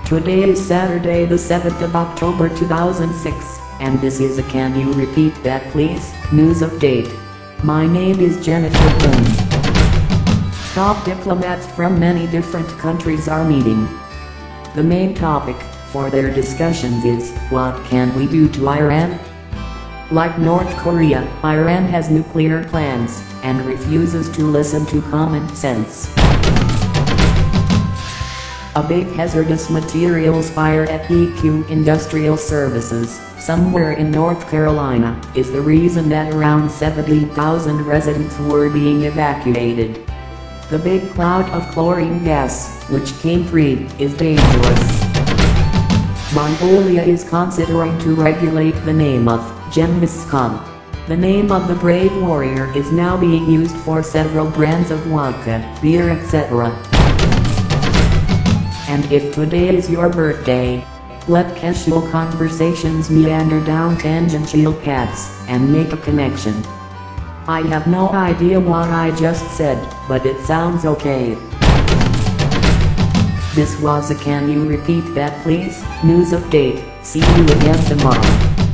Today is Saturday the 7th of October 2006, and this is a Can You Repeat That Please news update. My name is Jennifer Boone. Top diplomats from many different countries are meeting. The main topic for their discussions is, what can we do to Iran? Like North Korea, Iran has nuclear plans, and refuses to listen to common sense. A big hazardous materials fire at EQ Industrial Services, somewhere in North Carolina, is the reason that around 70,000 residents were being evacuated. The big cloud of chlorine gas, which came free, is dangerous. Mongolia is considering to regulate the name of Genghis Khan. The name of the brave warrior is now being used for several brands of vodka, beer, etc. And if today is your birthday, let casual conversations meander down tangential paths, and make a connection. I have no idea what I just said, but it sounds okay. This was a Can You Repeat That Please news update. See you again tomorrow.